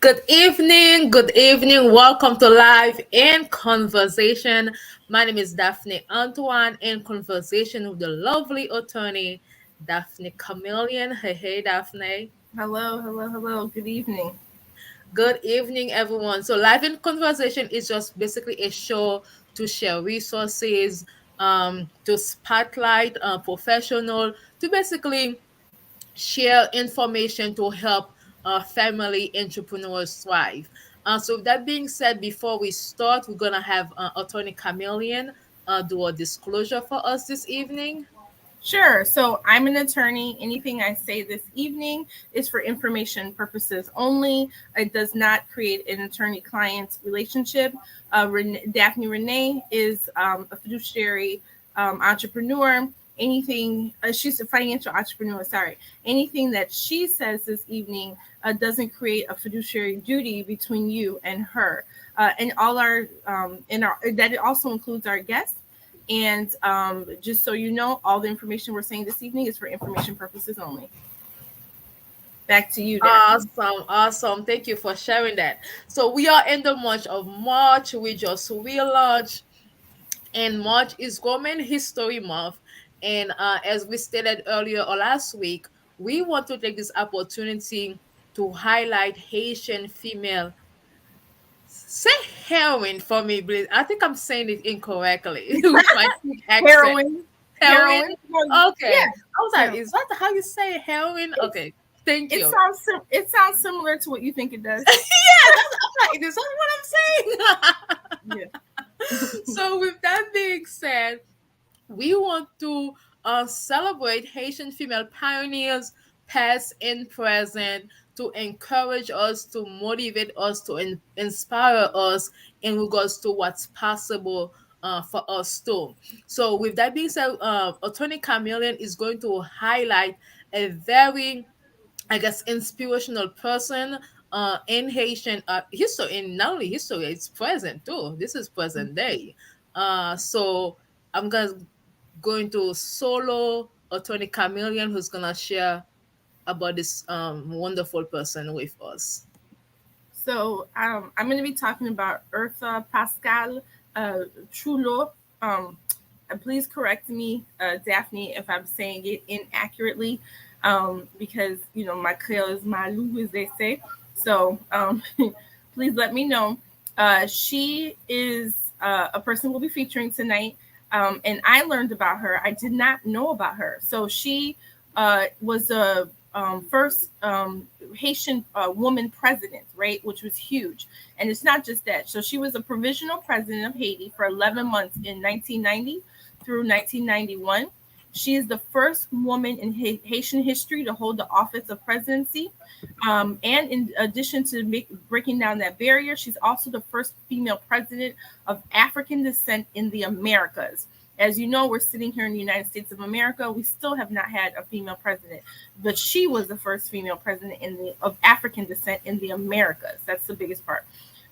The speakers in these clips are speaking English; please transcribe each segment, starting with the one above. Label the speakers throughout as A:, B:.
A: Good evening, good evening. Welcome to Live in Conversation. My name is Daphnée Antoine in conversation with the lovely attorney Daphnée Camilien. Hey, Daphnée.
B: Hello, hello, hello. Good evening.
A: Good evening, everyone. So, Live in Conversation is just basically a show to share resources, to spotlight professional, to basically share information to help family entrepreneurs thrive. So with that being said, before we start, we're gonna have Attorney Chameleon do a disclosure for us this evening.
B: Sure. So I'm an attorney. Anything I say this evening is for information purposes only. It does not create an attorney-client relationship. Daphnée Renee is a fiduciary entrepreneur. She's a financial entrepreneur. Sorry. Anything that she says this evening doesn't create a fiduciary duty between you and her. And all our that it also includes our guests. And just so you know, all the information we're saying this evening is for information purposes only. Back to you, Daphnée.
A: Awesome. Thank you for sharing that. So we are in the month of March. We just relaunched, and March is Women History Month. And as we stated earlier or last week, we want to take this opportunity to highlight Haitian female. Say heroin for me, please. I think I'm saying it incorrectly with my thick accent.
B: Heroin.
A: Heroin?
B: Heroin. Well,
A: Okay.
B: yeah.
A: I was like,
B: Yeah.
A: is that how you say heroin?
B: It,
A: Okay. Thank
B: it
A: you.
B: sounds it sounds similar to what you think it does.
A: Yeah, I'm like, is that what I'm saying?
B: Yeah.
A: So, with that being said, we want to celebrate Haitian female pioneers, past and present, to encourage us, to motivate us, to inspire us in regards to what's possible for us too. So, with that being said, Attorney Chameleon is going to highlight a very, I guess, inspirational person in Haitian history. In not only history, it's present too. This is present day. So I'm going to solo Attorney Chameleon, who's gonna share about this wonderful person with us.
B: So I'm going to be talking about Ertha Pascal-Trouillot. Please correct me, Daphnée, if I'm saying it inaccurately, because my Creole is malou, as they say. So please let me know. She is a person we'll be featuring tonight, and I learned about her. I did not know about her. So she was a first Haitian woman president, right, which was huge. And it's not just that. So she was a provisional president of Haiti for 11 months in 1990 through 1991. She is the first woman in Haitian history to hold the office of presidency. And in addition to breaking down that barrier, she's also the first female president of African descent in the Americas. As you know, we're sitting here in the United States of America. We still have not had a female president, but she was the first female president of African descent in the Americas. That's the biggest part.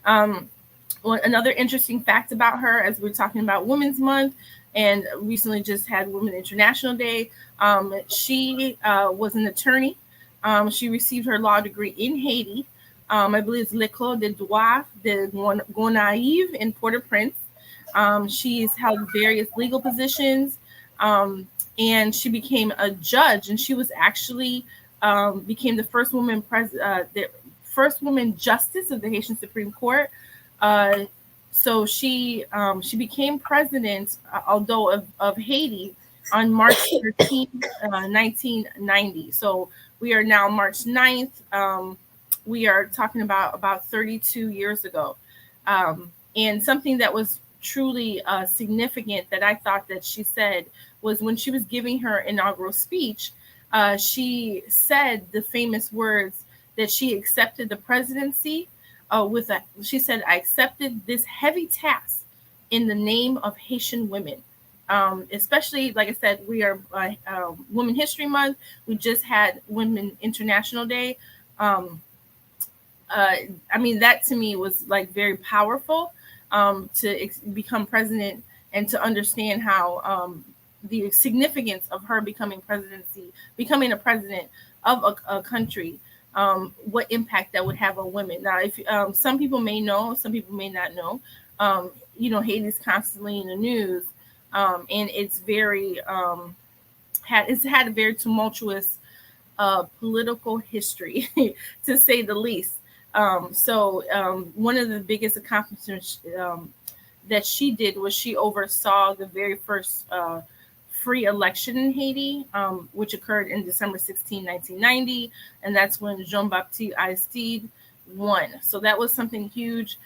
B: Another interesting fact about her, as we're talking about Women's Month, and recently just had Women International Day, she was an attorney. She received her law degree in Haiti. I believe it's L'École de Droit de Gonaive in Port-au-Prince. She's held various legal positions, and she became a judge. And she was actually became the first woman the first woman justice of the Haitian Supreme Court. So she became president, although of Haiti, on March 13th, 1990. So we are now March 9th. We are talking about 32 years ago. And something that was truly significant that I thought that she said was when she was giving her inaugural speech, she said the famous words that she accepted the presidency she said, I accepted this heavy task in the name of Haitian women. Especially, like I said, we are Women History Month. We just had Women International Day. That to me was like very powerful to become president and to understand how the significance of her becoming a president of a country what impact that would have on women. Now, if some people may know, some people may not know. Haiti's constantly in the news, and it's very it's had a very tumultuous political history, to say the least. One of the biggest accomplishments that she did was she oversaw the very first free election in Haiti, which occurred in December 16, 1990, and that's when Jean-Baptiste Aristide won. So that was something huge.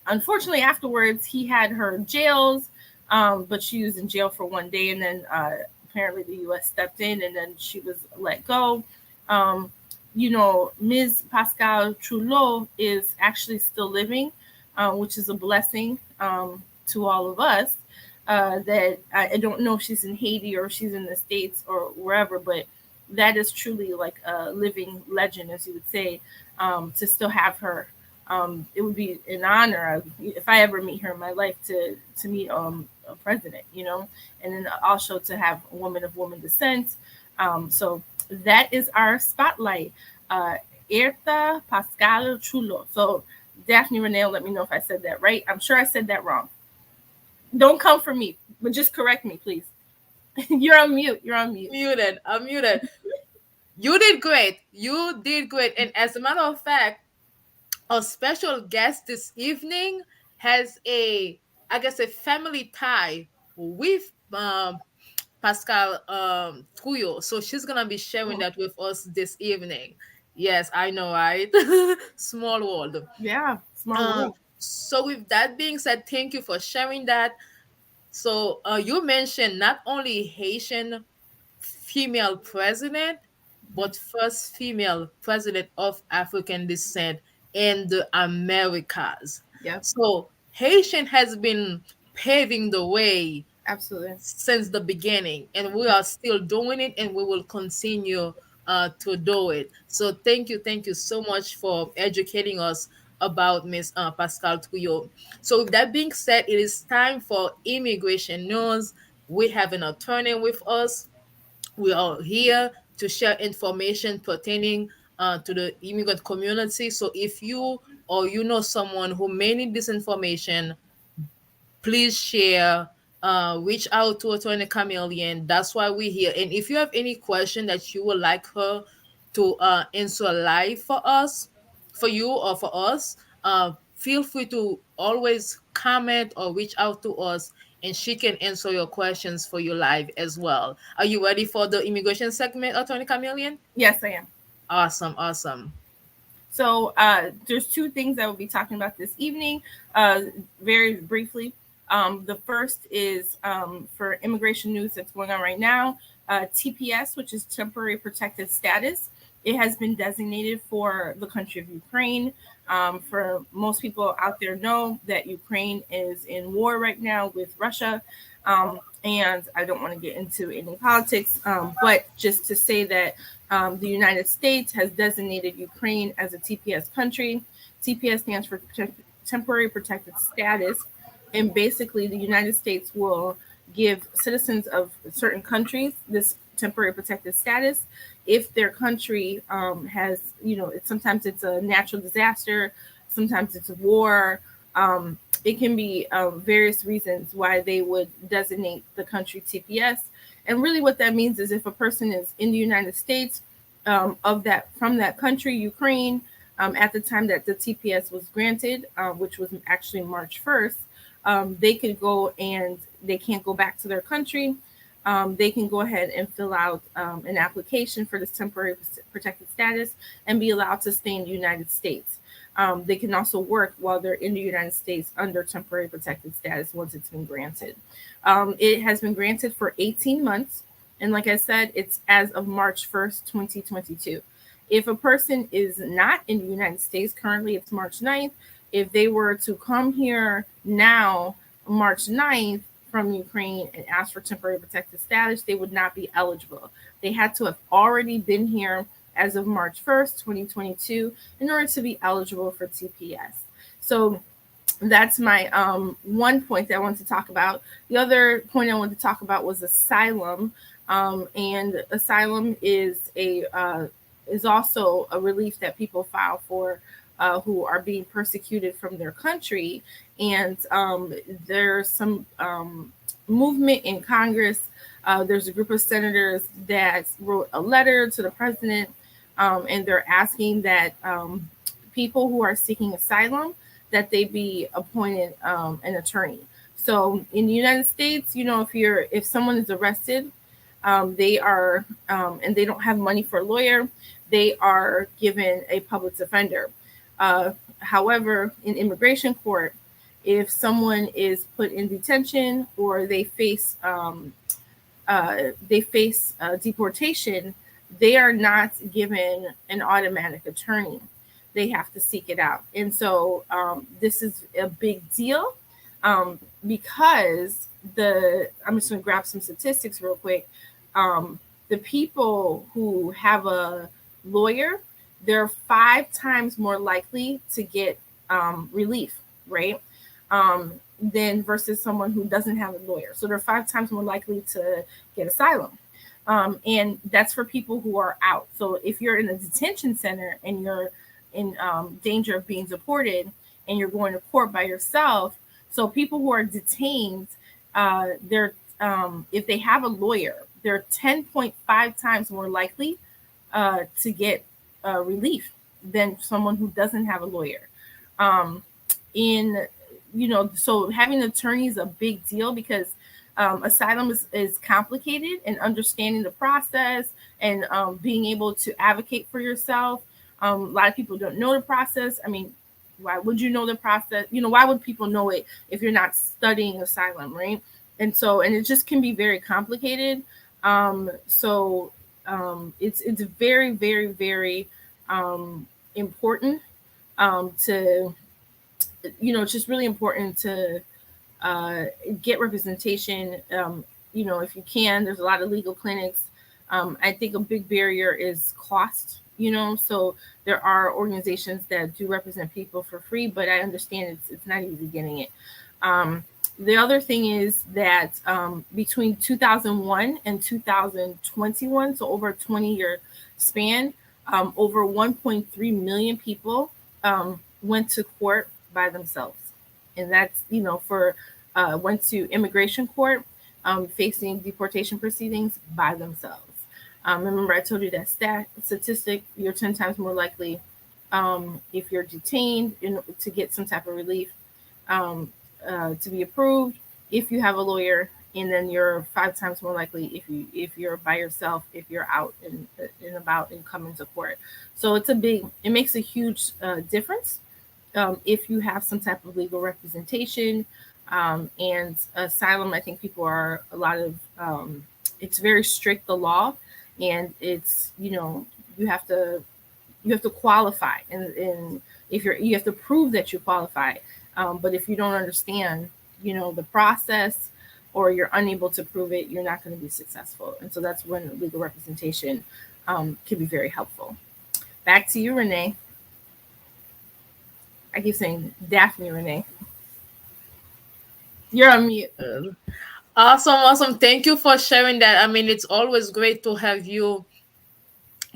B: Unfortunately, afterwards, he had her jailed, but she was in jail for one day, and then apparently the U.S. stepped in, and then she was let go. Ms. Pascal-Trouillot is actually still living, which is a blessing to all of us. That I don't know if she's in Haiti or she's in the States or wherever, but that is truly like a living legend, as you would say, to still have her. It would be an honor if I ever meet her in my life to meet a president, and then also to have a woman of woman descent. So that is our spotlight. Ertha Pascal-Trouillot. So Daphnée Renee, let me know if I said that right. I'm sure I said that wrong. Don't come for me, but just correct me, please. You're on mute.
A: I'm muted. You did great. And as a matter of fact, our special guest this evening has a family tie with Pascal Trouillot. So she's gonna be sharing that with us this evening. Yes, I know, right? Small world.
B: Yeah, small world.
A: So with that being said, thank you for sharing that. So you mentioned not only Haitian female president, but first female president of African descent in the Americas.
B: Yep.
A: So Haitian has been paving the way
B: Absolutely
A: since the beginning, and we are still doing it, and we will continue to do it. So thank you so much for educating us about Miss Pascal-Trouillot. So with that being said, it is time for immigration news. We have an attorney with us. We are here to share information pertaining to the immigrant community. So if you or you know someone who may need this information, please share. Reach out to Attorney Camilien. That's why we're here. And if you have any question that you would like her to answer live for us, for you or for us, feel free to always comment or reach out to us, and she can answer your questions for you live as well. Are you ready for the immigration segment, Attorney Camilien?
B: Yes, I am.
A: Awesome.
B: So there's two things I will be talking about this evening, very briefly. The first is for immigration news that's going on right now. TPS, which is temporary protected status. It has been designated for the country of Ukraine. For most people out there know that Ukraine is in war right now with Russia. And I don't want to get into any politics, but just to say that the United States has designated Ukraine as a TPS country. TPS stands for temporary protected status. And basically, the United States will give citizens of certain countries this temporary protected status if their country has, sometimes it's a natural disaster, sometimes it's a war. It can be various reasons why they would designate the country TPS. And really what that means is if a person is in the United States from that country, Ukraine, at the time that the TPS was granted, which was actually March 1st, they could go and they can't go back to their country. They can go ahead and fill out an application for this temporary protected status and be allowed to stay in the United States. They can also work while they're in the United States under temporary protected status once it's been granted. It has been granted for 18 months. And like I said, it's as of March 1st, 2022. If a person is not in the United States, currently it's March 9th. If they were to come here now, March 9th, from Ukraine and ask for temporary protected status, they would not be eligible. They had to have already been here as of March 1st, 2022, in order to be eligible for TPS. So that's my one point that I wanted to talk about. The other point I wanted to talk about was asylum. And asylum is a is also a relief that people file for, who are being persecuted from their country. And there's some movement in Congress. There's a group of senators that wrote a letter to the president, and they're asking that people who are seeking asylum, that they be appointed an attorney. So in the United States, if someone is arrested, they are and they don't have money for a lawyer, they are given a public defender. However, in immigration court, if someone is put in detention or they face deportation, they are not given an automatic attorney. They have to seek it out. And so this is a big deal, because I'm just going to grab some statistics real quick. The people who have a lawyer, they're 5 times more likely to get relief, right? Than versus someone who doesn't have a lawyer. So they're 5 times more likely to get asylum. And that's for people who are out. So if you're in a detention center and you're in danger of being deported and you're going to court by yourself, so people who are detained, they're if they have a lawyer, they're 10.5 times more likely to get relief than someone who doesn't have a lawyer. In So having an attorney is a big deal, because asylum is complicated, and understanding the process and being able to advocate for yourself. A lot of people don't know the process. I mean, why would you know the process? Why would people know it if you're not studying asylum, right? And it just can be very complicated. It's very, very, very important to it's just really important to get representation. If you can, there's a lot of legal clinics. I think a big barrier is cost. So there are organizations that do represent people for free, but I understand it's not easy getting it. The other thing is that between 2001 and 2021, so over a 20-year span, over 1.3 million people went to court by themselves. And that's, went to immigration court, facing deportation proceedings by themselves. Remember, I told you that statistic, you're 10 times more likely if you're detained to get some type of relief, to be approved if you have a lawyer, and then you're 5 times more likely if you're by yourself, if you're out and about and coming to court. So it makes a huge difference if you have some type of legal representation. And asylum, I think people are it's very strict, the law, and it's you have to qualify, and if you have to prove that you qualify. But if you don't understand the process, or you're unable to prove it, you're not going to be successful. And so that's when legal representation can be very helpful. Back to you, Renee. I keep saying Daphnée, Renee. You're on mute.
A: Awesome, awesome. Thank you for sharing that. I mean, it's always great to have you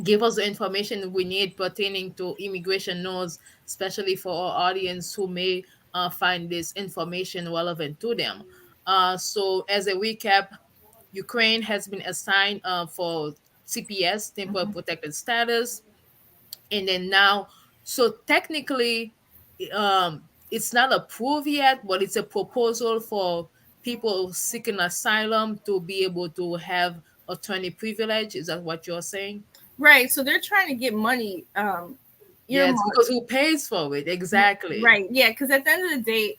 A: give us the information we need pertaining to immigration laws, especially for our audience who may find this information relevant to them. So, as a recap, Ukraine has been assigned for TPS, temporary
B: Mhm.
A: protected status, and then now, so technically, it's not approved yet, but it's a proposal for people seeking asylum to be able to have attorney privilege. Is that what you're saying?
B: Right. So they're trying to get money
A: Yes,
B: earmarked.
A: because who pays for it? Exactly.
B: Right. Yeah. Because at the end of the day,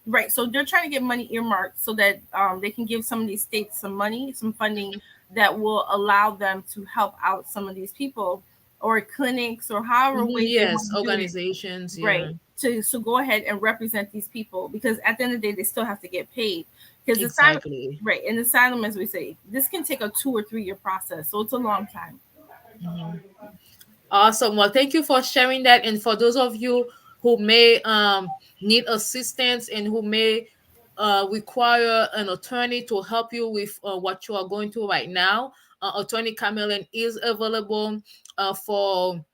B: right. So they're trying to get money earmarked so that they can give some of these states some money, some funding that will allow them to help out some of these people, or clinics, or however
A: Mhm,
B: ways they want
A: yes,
B: to do it.
A: organizations. Yeah,
B: Right. So go ahead and represent these people, because at the end of the day, they still have to get paid. Because asylum,
A: exactly.
B: right, in asylum, as we say, this can take a 2 or 3 year process, so it's a long time.
A: Mhm. Awesome. Well, thank you for sharing that. And for those of you who may need assistance and who may require an attorney to help you with what you are going through right now, Attorney Camilien is available for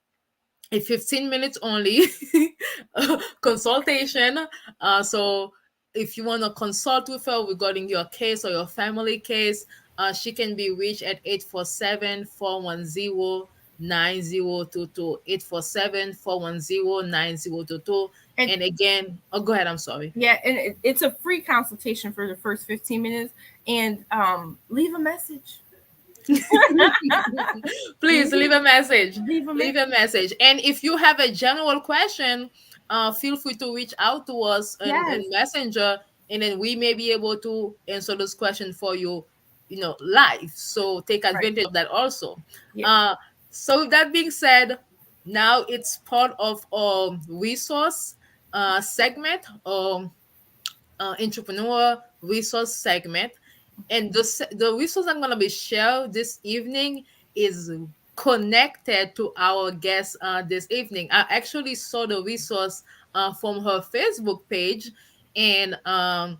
A: a 15 minutes only consultation. So if you want to consult with her regarding your case or your family case, she can be reached at 847-410-9022, 847-410-9022.
B: And
A: And again, oh, go ahead, I'm sorry.
B: yeah, and it's a free consultation for the first 15 minutes. And leave a message.
A: Please leave a message.
B: Leave a
A: Leave a
B: message.
A: message. And if you have a general question, feel free to reach out to us in
B: Yes,
A: Messenger, and then we may be able to answer those questions for you, live. So take
B: right.
A: advantage of that also.
B: Yeah.
A: Uh, so with that being said, now it's part of our resource segment, or entrepreneur resource segment. And the resource I'm going to be sharing this evening is connected to our guest this evening. I actually saw the resource from her Facebook page, and I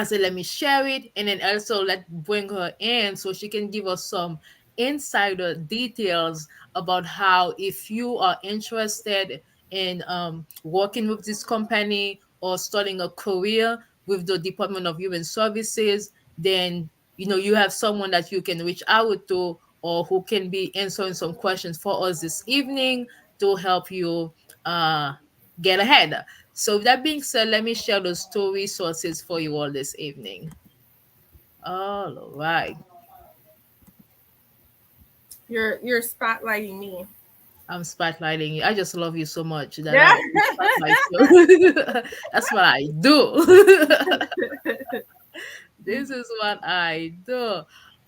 A: said, let me share it, and then also let bring her in so she can give us some insider details about how, if you are interested in working with this company or starting a career with the Department of Human Services, then you have someone that you can reach out to, or who can be answering some questions for us this evening to help you uh, get ahead. So, with that being said, let me share those two resources for you all this evening. All right.
B: You're spotlighting me.
A: I'm spotlighting you. I just love you so much that I
B: Yeah.
A: want to spotlight you. That's what I do. This is what I do.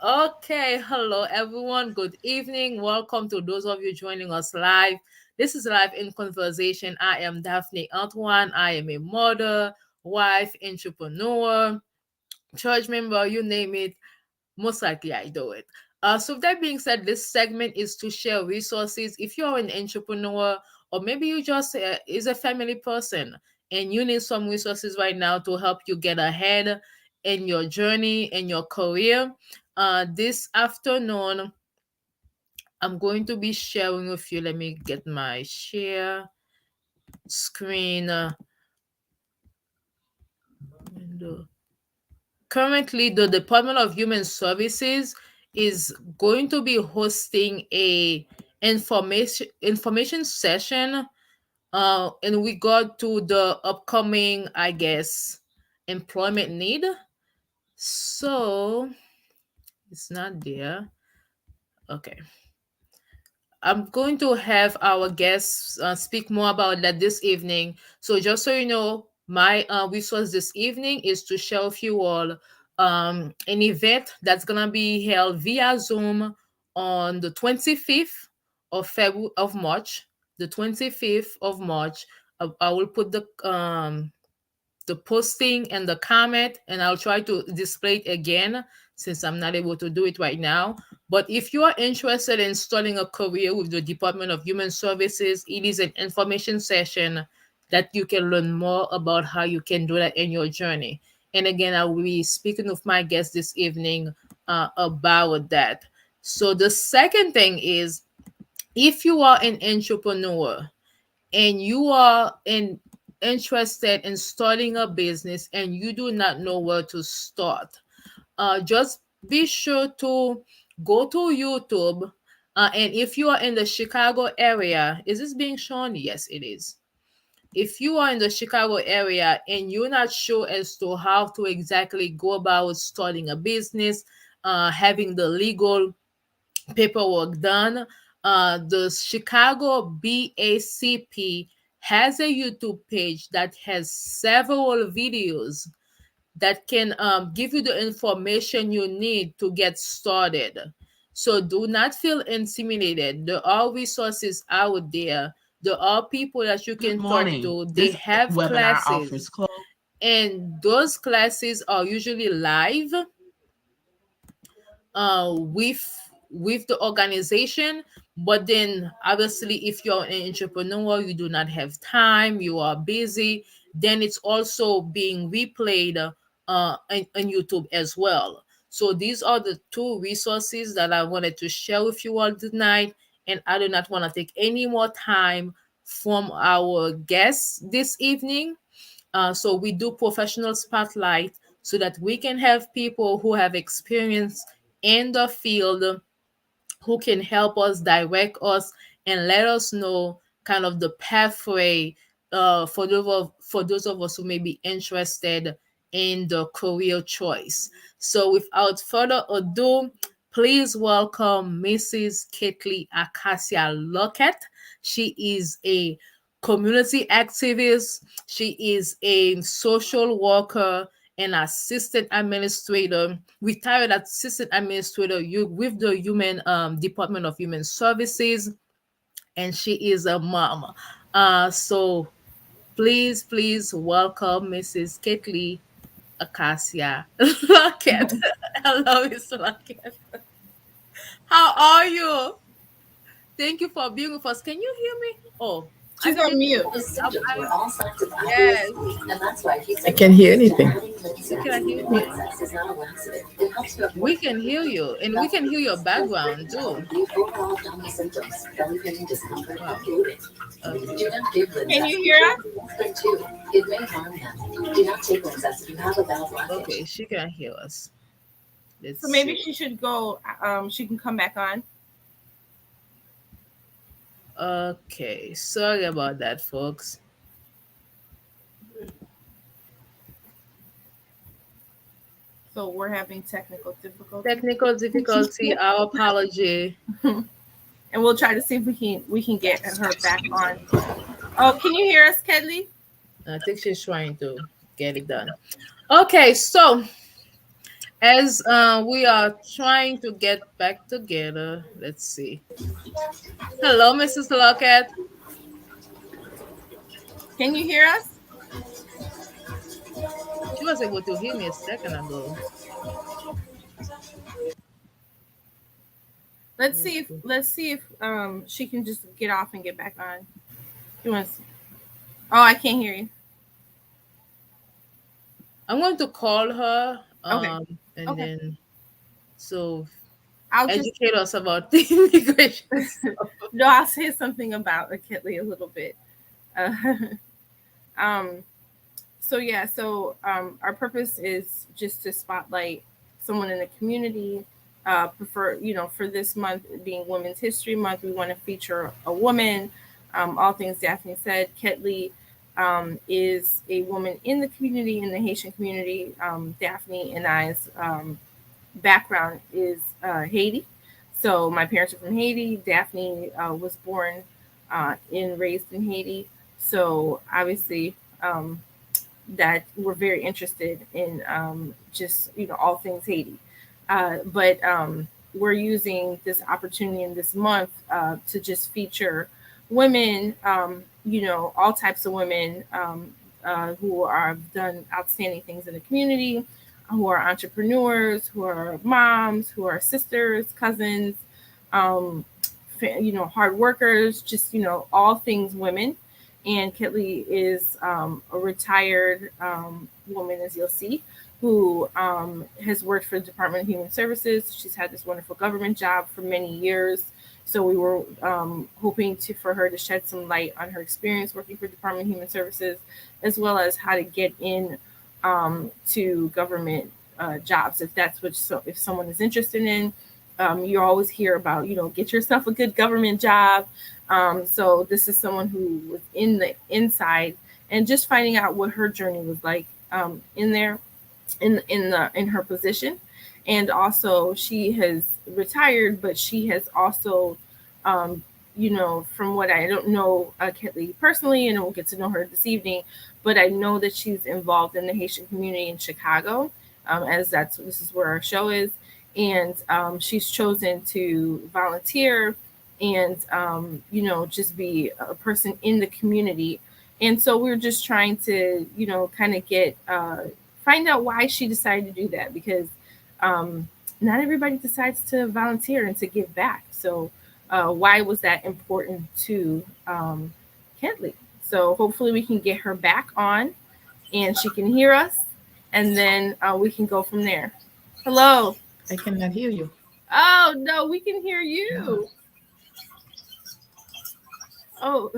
A: Okay, hello everyone. Good evening. Welcome to those of you joining us live. This is Live in Conversation. I am Daphnée Antoine. I am a mother, wife, entrepreneur, church member, you name it. Most likely I do it. So with that being said, this segment is to share resources. If you're an entrepreneur, or maybe you just is a family person and you need some resources right now to help you get ahead in your journey and your career, this afternoon I'm going to be sharing with you. Let me get my share screen window. Currently, the Department of Human Services is going to be hosting a information session in regard to the upcoming, I guess, employment need. So it's not there. Okay. I'm going to have our guests speak more about that this evening. So just so you know, my resource this evening is to share with you all an event that's gonna be held via Zoom on the 25th of March. The 25th of March. I will put the posting and the comment, and I'll try to display it again since I'm not able to do it right now. But if you are interested in starting a career with the Department of Human Services, it is an information session that you can learn more about how you can do that in your journey. And again, I will be speaking with my guest this evening about that. So the second thing is, if you are an entrepreneur and you are interested in starting a business and you do not know where to start, just be sure to go to YouTube. And if you are in the Chicago area, is this being shown? Yes, it is. If you are in the Chicago area and you're not sure as to how to exactly go about starting a business, having the legal paperwork done, the Chicago BACP has a YouTube page that has several videos that can give you the information you need to get started. So do not feel intimidated. There are resources out there. There are people that you
C: Good
A: can talk
C: morning.
A: to. They
C: This
A: have
C: webinar offers
A: classes, and those classes are usually live with the organization. But then obviously, if you're an entrepreneur, you do not have time, you are busy, then it's also being replayed on YouTube as well. So these are the two resources that I wanted to share with you all tonight. And I do not want to take any more time from our guests this evening. So we do professional spotlight so that we can have people who have experience in the field who can help us, direct us, and let us know kind of the pathway for those of us who may be interested in the career choice. So without further ado, please welcome Mrs. Ketlie Acacia-Luckett. She is a community activist. She is a social worker and assistant administrator, retired assistant administrator with the Human Department of Human Services, and she is a mom. So please welcome Mrs. Ketlie Acacia Luckett. Hello, Miss Luckett. How are you? Thank you for being with us. Can you hear me? Oh, I
B: She's on
A: think
B: mute.
A: yes,
C: I can't hear anything.
A: you can hear me. We can hear you, and we can hear your background too. Wow. Okay.
B: Can you hear us?
A: Okay, she can hear us. Let's
B: So maybe
A: see.
B: she should go. She can come back on.
A: Okay, sorry about that, folks.
B: So we're having technical difficulties,
A: Technical difficulty, our apology.
B: and we'll try to see if we can get her back on. Oh, can you hear us, Ketlie?
A: I think she's trying to get it done. Okay, so as we are trying to get back together, let's see. Hello, Mrs. Luckett.
B: Can you hear us?
A: She was able to hear me a second ago.
B: Let's see if she can just get off and get back on. She wants. Oh, I can't hear you.
A: I'm going to call her
B: Okay.
A: and
B: Okay.
A: then so
B: I'll just
A: educate us about the immigration stuff.
B: no. I'll say something about Ketlie a little bit. Uh, um. So yeah. So our purpose is just to spotlight someone in the community. For this month being Women's History Month, we want to feature a woman. All things Daphnée said. Ketlie is a woman in the community, in the Haitian community. Daphnée and I's background is Haiti. So my parents are from Haiti. Daphnée was born and raised in Haiti. So obviously, that we're very interested in just all things Haiti. But we're using this opportunity in this month to just feature women, all types of women who are done outstanding things in the community, who are entrepreneurs, who are moms, who are sisters, cousins, hard workers, just all things women. And Ketlie is a retired woman, as you'll see, who has worked for the Department of Human Services. She's had this wonderful government job for many years. So we were hoping for her to shed some light on her experience working for the Department of Human Services, as well as how to get in to government jobs, if that's if someone is interested in. You always hear about, get yourself a good government job. So this is someone who was in the inside and just finding out what her journey was like in there, in her position. And also she has retired, but she has also, from what I don't know Ketlie personally, and we'll get to know her this evening, but I know that she's involved in the Haitian community in Chicago, as this is where our show is. And she's chosen to volunteer and, just be a person in the community. And so we're just trying to, kind of find out why she decided to do that, because not everybody decides to volunteer and to give back. So why was that important to Ketlie? So hopefully we can get her back on and she can hear us, and then we can go from there. Hello.
C: I cannot hear you.
B: Oh no, we can hear you. Oh,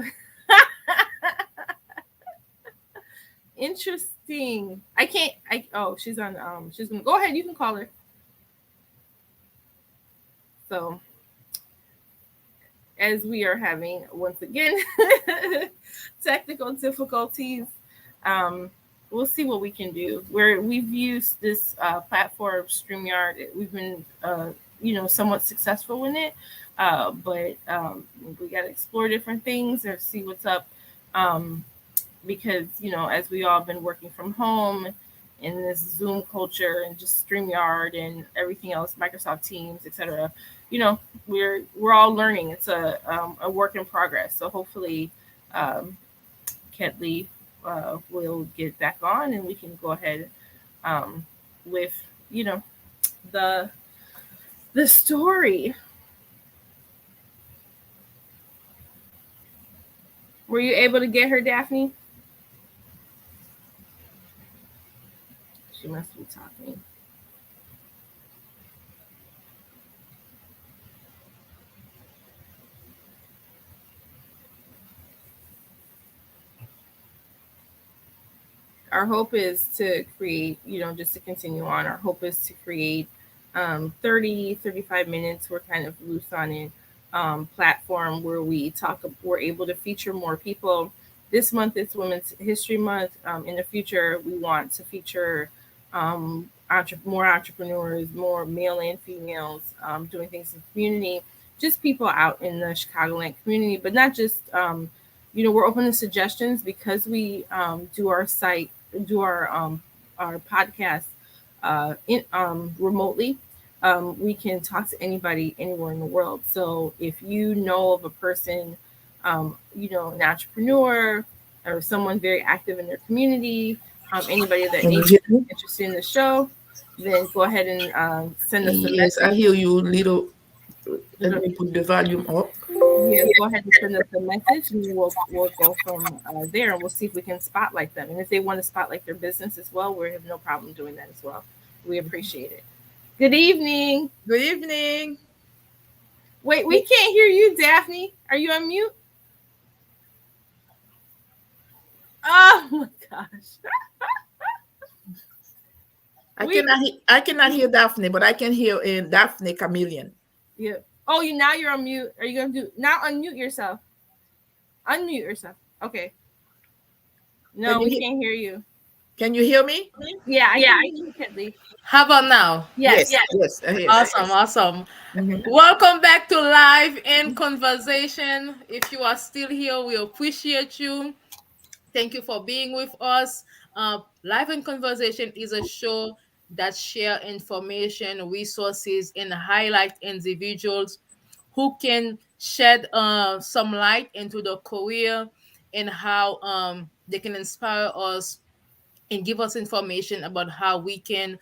B: interesting. I can't. I oh, she's on. She's gonna go ahead. You can call her. So as we are having once again technical difficulties, um, we'll see what we can do. We've used this platform StreamYard. We've been somewhat successful in it, but we got to explore different things or see what's up. Um, because as we all been working from home in this Zoom culture and just StreamYard and everything else, Microsoft Teams, etc. We're all learning. It's a work in progress. So hopefully, um, Ketlie will get back on and we can go ahead with the the story. Were you able to get her, Daphnée? She must be talking. Our hope is to create, just to continue on, our hope is to create 35 minutes. We're kind of loose on it. Platform where we're able to feature more people. This month is Women's History Month. In the future, we want to feature more entrepreneurs, more male and females doing things in the community, just people out in the Chicagoland community, but not just, we're open to suggestions because we do our podcast remotely. We can talk to anybody anywhere in the world. So if you know of a person, an entrepreneur or someone very active in their community, anybody that
C: Can you
B: needs
C: hear me?
B: interested in the show, then go ahead and send us a
C: Yes, I
B: message.
C: hear you little. Let me put the volume up.
B: Yeah, go ahead and send us a message, and we'll go from there, and we'll see if we can spotlight them. And if they want to spotlight their business as well, we have no problem doing that as well. We appreciate it. Good evening.
A: Good evening.
B: Wait, we can't hear you, Daphnée. Are you on mute? Oh my gosh.
C: I cannot hear Daphnée, but I can hear Daphnée Camilien.
B: Yeah. Oh, you're on mute. Are you gonna do now? Unmute yourself. Unmute yourself. Okay. No, we can't hear you.
C: Can you hear me?
B: Yeah, I can hear you, Ketlie.
A: How about now?
B: Yes.
C: Yes. I hear.
A: Awesome.
C: Mhm.
A: Welcome back to Live in Conversation. If you are still here, we appreciate you. Thank you for being with us. Live in Conversation is a show that share information, resources, and highlight individuals who can shed some light into the career and how they can inspire us and give us information about how we can,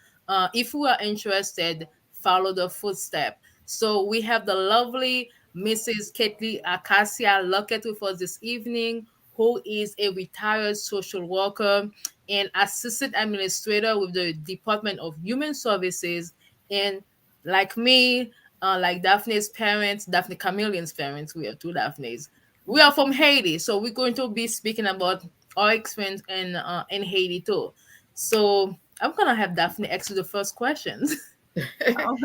A: if we are interested, follow the footstep. So we have the lovely Mrs. Ketlie Acacia-Luckett with us this evening, who is a retired social worker and assistant administrator with the Department of Human Services. And like me, like Daphne's parents, Daphnée Camilien's parents, we have two Daphnes. We are from Haiti, so we're going to be speaking about our experience in Haiti too. So I'm gonna have Daphnée ask you the first questions.
B: Oh.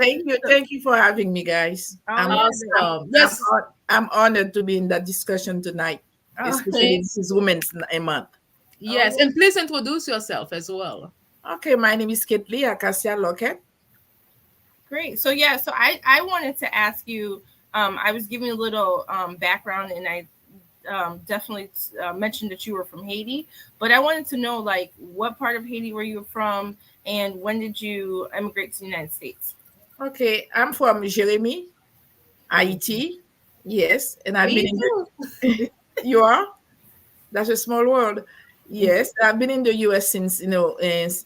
C: Thank you for having me, guys.
B: Oh, yeah.
A: Awesome. Yes.
C: I'm honored to be in that discussion tonight,
B: Oh,
C: especially this is Women's Month.
A: Yes, and please introduce yourself as well.
C: Okay, my name is Ketlie Acacia-Luckett.
B: great. So yeah, so I wanted to ask you. I was giving a little background, and I definitely mentioned that you were from Haiti, but I wanted to know like what part of Haiti were you from, and when did you emigrate to the United States?
C: Okay, I'm from Jeremy, Haiti. Yes, and I've been
B: Me
C: in
B: too.
C: the, you are? That's a small world. Yes, I've been in the US since since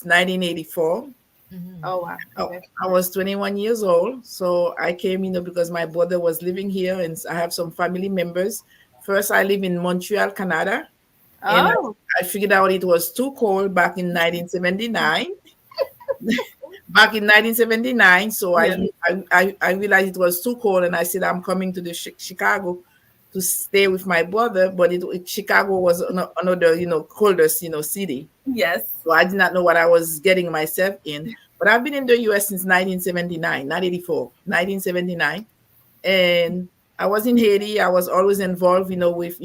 C: 1984.
A: Mhm.
B: Oh wow. Okay.
C: I was 21 years old, so I came, because my brother was living here, and I have some family members. First, I live in Montreal, Canada, and
B: Oh.
C: I figured out it was too cold back in 1979. back in 1979. So
B: Yeah.
C: I realized it was too cold, and I said I'm coming to the Chicago to stay with my brother. But Chicago was another coldest city.
B: Yes.
C: So I did not know what I was getting myself in. But I've been in the US since 1979, not 84, 1979. And I was in Haiti. I was always involved, with,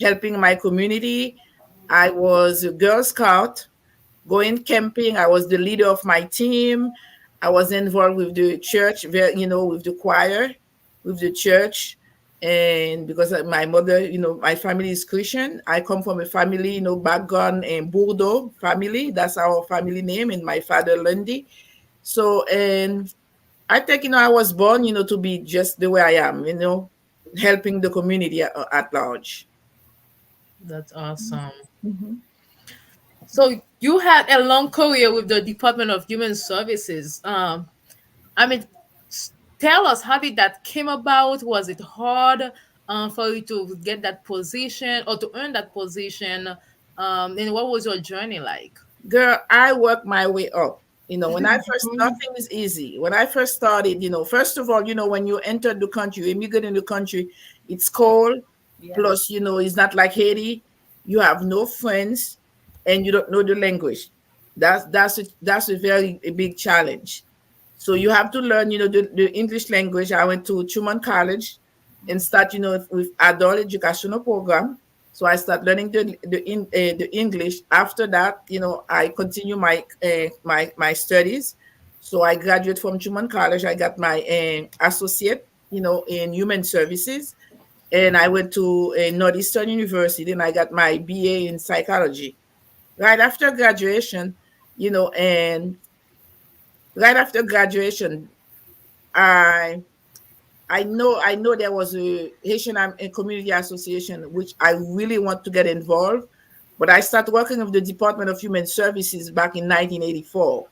C: helping my community. I was a Girl Scout going camping. I was the leader of my team. I was involved with the church, with the choir, with the church. And because my mother, my family is Christian, I come from a family, background in Bordeaux family. That's our family name, and my father, Lundy. So, and I think, I was born, to be just the way I am, helping the community at large.
A: That's awesome.
B: Mm-hmm.
A: So you had a long career with the Department of Human Services. I mean, tell us, how did that came about? Was it hard for you to get that position or to earn that position? And what was your journey like?
C: Girl, I work my way up. When I first, nothing is easy. When I first started, first of all, when you enter the country, immigrate in the country, it's cold.
B: Yeah.
C: Plus, it's not like Haiti. You have no friends, and you don't know the language. That's a very a big challenge. So you have to learn, the English language. I went to Truman College and start, with adult educational program. So I start learning the English. After that, I continue my studies. So I graduate from Truman College. I got my associate, in human services, and I went to Northeastern University, and I got my BA in psychology. Right after graduation, and right after graduation, I I know there was a Haitian Community Association which I really want to get involved, but I started working with the Department of Human Services back in 1984,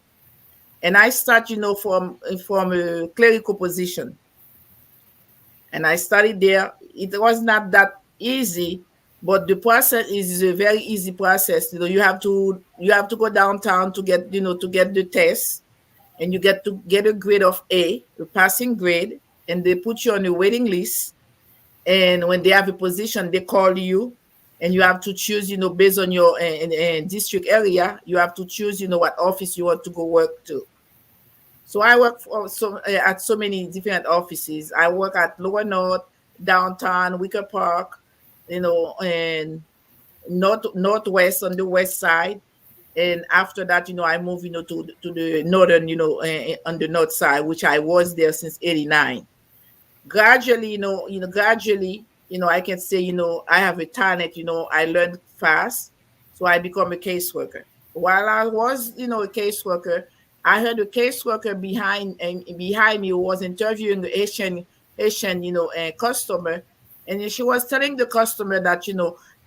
C: and I start from a clerical position, and I studied there. It was not that easy, but the process is a very easy process. You have to go downtown to get the test, and you get to get a grade of A, a passing grade, and they put you on a waiting list. And when they have a position, they call you, and you have to choose, based on your district area, you have to choose, what office you want to go work to. So I work at so many different offices. I work at Lower North, downtown, Wicker Park, and northwest on the west side. And after that, I moved, to the northern, on the north side, which I was there since '89. Gradually, I can say, I have a talent. I learned fast, so I become a caseworker. While I was, a caseworker, I heard a caseworker behind me who was interviewing the Asian, customer, and she was telling the customer that,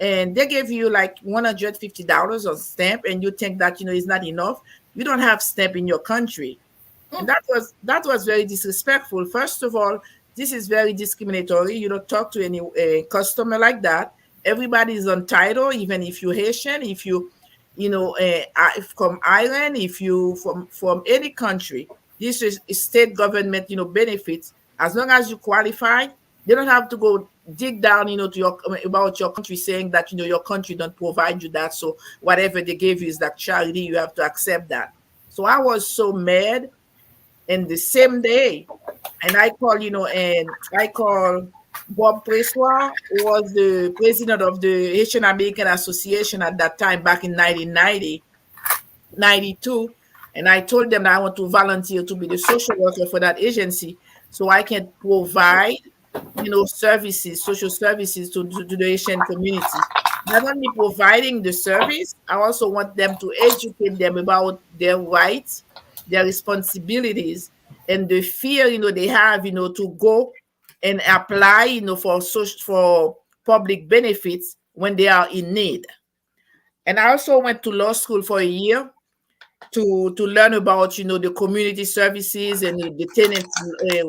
C: and they gave you like $150 on stamp, and you think that, it's not enough. You don't have stamp in your country. And that was very disrespectful. First of all, this is very discriminatory. You don't talk to any customer like that. Everybody is entitled, even if you're Haitian, if you, from Ireland, if you from any country. This is state government, benefits. As long as you qualify, they don't have to go dig down, to your about your country, saying that your country don't provide you that. So whatever they gave you is that charity. You have to accept that. So I was so mad. And the same day, and I call Bob Pressoir, who was the president of the Haitian American Association at that time, back in 1990, 92. And I told them that I want to volunteer to be the social worker for that agency, so I can provide, services, social services to the Haitian community. Not only providing the service, I also want them to educate them about their rights, their responsibilities, and the fear, they have, to go and apply, for public benefits when they are in need. And I also went to law school for a year to learn about, the community services and the tenants'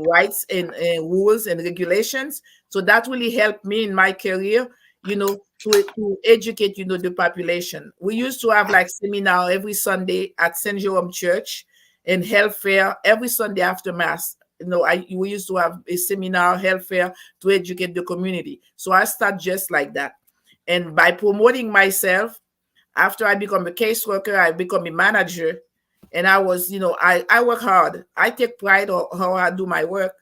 C: rights and rules and regulations. So that really helped me in my career, to educate, the population. We used to have like seminar every Sunday at St. Jerome Church, and health fair every Sunday after mass. We used to have a seminar, health fair, to educate the community. So I start just like that. And by promoting myself, after I become a caseworker, I become a manager. And I was, I work hard. I take pride on how I do my work.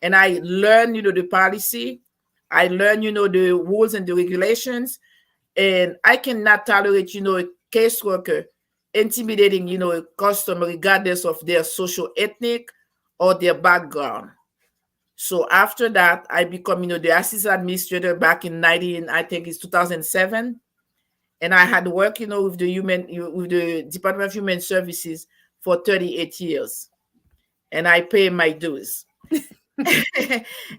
C: And I learn, the policy. I learn, the rules and the regulations. And I cannot tolerate, a caseworker intimidating, a customer regardless of their social ethnic or their background. So after that, I become, the assistant administrator back in I think it's 2007. And I had worked, with the Department of Human Services for 38 years. And I pay my dues.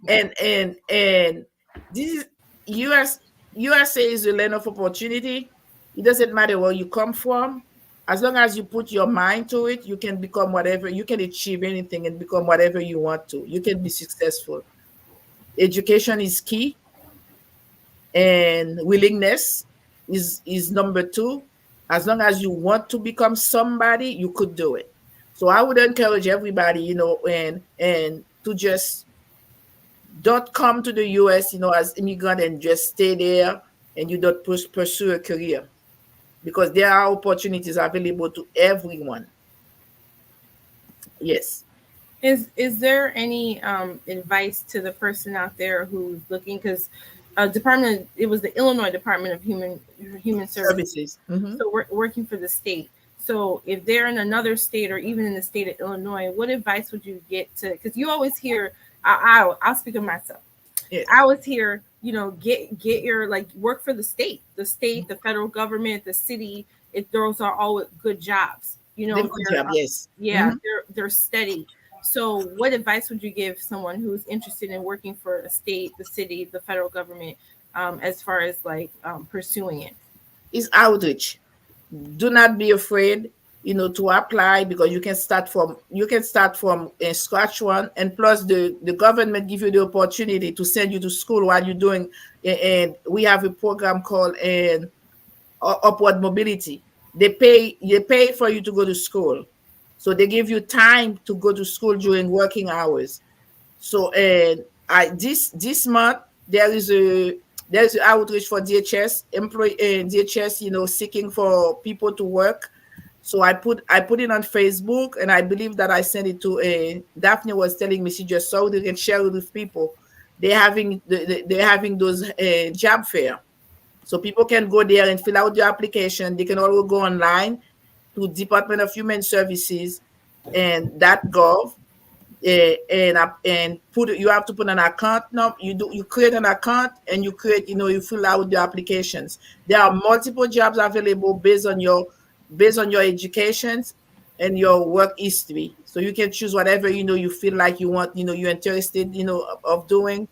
C: and this USA is a land of opportunity. It doesn't matter where you come from. As long as you put your mind to it, you can become whatever, you can achieve anything and become whatever you want to. You can be successful. Education is key, and willingness is number two. As long as you want to become somebody, you could do it. So I would encourage everybody, and to just don't come to the US, as immigrant and just stay there and you don't pursue a career, because there are opportunities available to everyone. Yes.
B: Is there any advice to the person out there who's looking? Because it was the Illinois Department of Human Services.
C: Mm-hmm.
B: So we're working for the state. So if they're in another state or even in the state of Illinois, what advice would you get to? Because you always hear, I'll speak of myself.
C: Yes.
B: I always hear, get your work for the state, the federal government, the city. Those are all good jobs.
C: Good job, yes.
B: Yeah, they're steady. So what advice would you give someone who's interested in working for a state, the city, the federal government, as far as pursuing it?
C: Is outreach. Do not be afraid, to apply, because you can start from a scratch one. And plus the government give you the opportunity to send you to school while you're doing, and we have a program called upward mobility. They pay for you to go to school. So they give you time to go to school during working hours. So this month there's an outreach for DHS DHS, seeking for people to work. So I put it on Facebook, and I believe that I sent it to Daphnée was telling me she just saw it and share it with people. They're having those job fair. So people can go there and fill out the application. They can also go online to Department of Human Services and .gov, and you have to put an account number. You create an account, and you fill out the applications. There are multiple jobs available based on your educations and your work history. So you can choose whatever you feel like you want, you're interested of doing,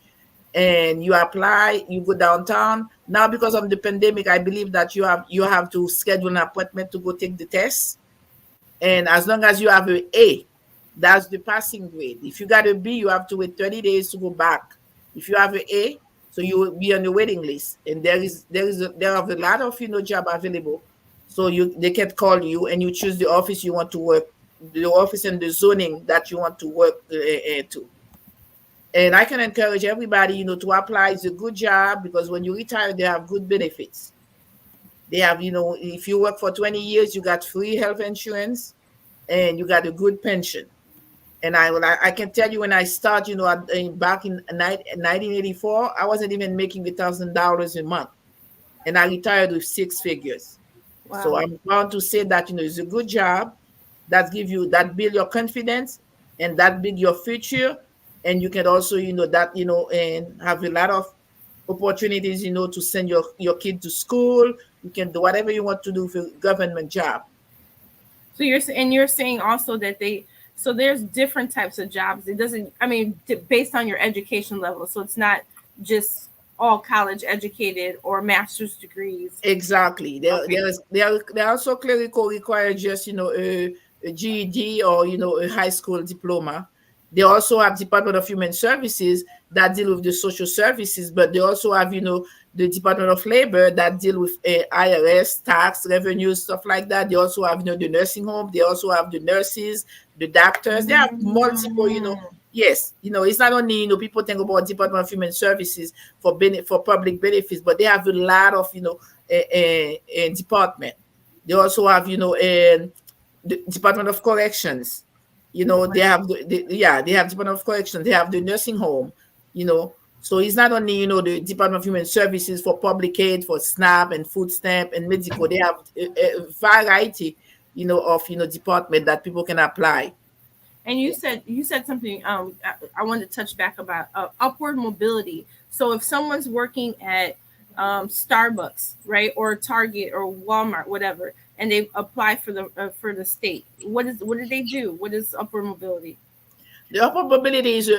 C: and you apply. You go downtown. Now, because of the pandemic, I believe that you have to schedule an appointment to go take the test. And as long as you have an A, that's the passing grade. If you got a B, you have to wait 30 days to go back. If you have an A, so you will be on the waiting list. And there are a lot of job available. So they can call you, and you choose the office you want to work, the office and the zoning that you want to work to. And I can encourage everybody, to apply. It's a good job, because when you retire, they have good benefits. They have, if you work for 20 years, you got free health insurance, and you got a good pension. And I can tell you, when I started, back in 1984, I wasn't even making $1,000 a month, and I retired with 6 figures.
B: Wow.
C: So I'm proud to say that it's a good job that build your confidence, and that build your future, and you can also and have a lot of opportunities to send your kid to school. You can do whatever you want to do for a government job.
B: So you're saying also that there's different types of jobs. It doesn't, based on your education level. So it's not just all college educated or master's degrees.
C: Exactly. They also clerical require just a GED or a high school diploma. They also have Department of Human Services. that deal with the social services, but they also have, the Department of Labor that deal with IRS, tax, revenues, stuff like that. They also have, the nursing home. They also have the nurses, the doctors. They have multiple, yes, it's not only, people think about Department of Human Services for public benefits, but they have a lot of, department. They also have, the Department of Corrections. They have they have Department of Corrections. They have the nursing home. So it's not only the Department of Human Services for public aid, for SNAP and food stamp and medical. They have a variety, of department that people can apply.
B: And you said something. I wanted to touch back about upward mobility. So if someone's working at Starbucks, right, or Target or Walmart, whatever, and they apply for the state, what do they do? What is upward mobility?
C: The upward mobility is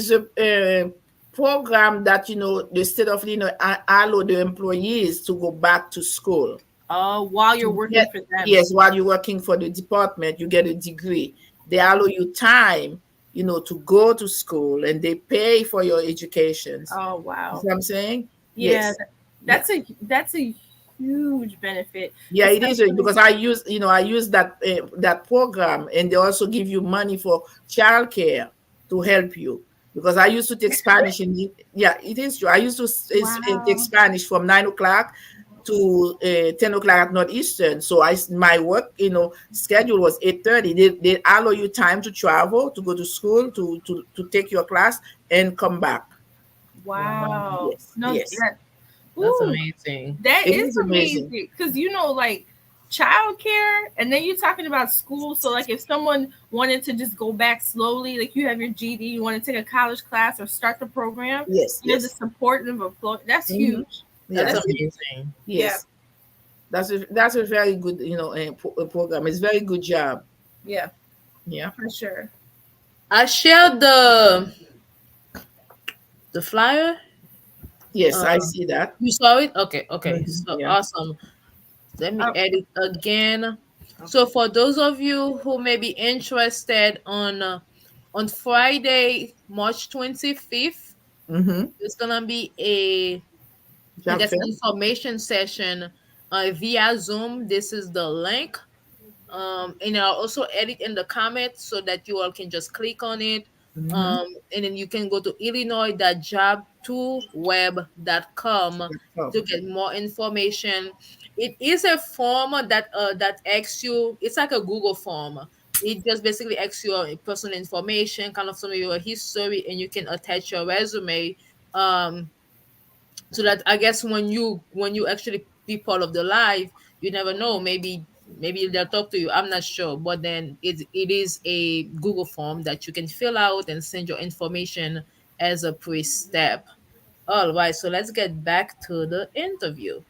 C: a program that the state of allow the employees to go back to school.
B: Oh, while you're working for them.
C: Yes, while you're working for the department, you get a degree. They allow you time, to go to school, and they pay for your education.
B: Oh, wow.
C: You know what I'm saying?
B: Yeah, yes. That's a huge benefit.
C: Yeah, it is, because I use that program, and they also give you money for childcare to help you. Because I used to take Spanish it is true. I used to take Spanish from 9 o'clock to 10 o'clock at Northeastern. So my work, schedule was 8:30. They allow you time to travel, to go to school, to take your class and come back.
B: Wow.
C: Yes. Yes.
A: That's amazing.
B: That is amazing. Because like childcare, and then you're talking about school. So like if someone wanted to just go back slowly, like you have your GD, you want to take a college class or start the program,
C: yes,
B: the support of employee, that's huge.
A: That's amazing.
C: Yes. Yeah. That's a very good, program. It's a very good job.
B: Yeah.
C: Yeah.
B: For sure.
A: I shared the flyer.
C: Yes, I see that.
A: You saw it? Okay.
C: Mm-hmm.
A: So awesome. Let me edit again. Okay. So for those of you who may be interested on Friday, March 25th, it's gonna be a information session via Zoom. This is the link. And I'll also edit in the comments so that you all can just click on it. And then you can go to illinois.job2web.com to get more information. It is a form that asks you, it's like a Google form. It just basically asks your personal information, kind of some of your history, and you can attach your resume. So that I guess when you actually be part of the live, you never know, maybe they'll talk to you. I'm not sure, but then it is a Google form that you can fill out and send your information as a pre-step. All right, so let's get back to the interview.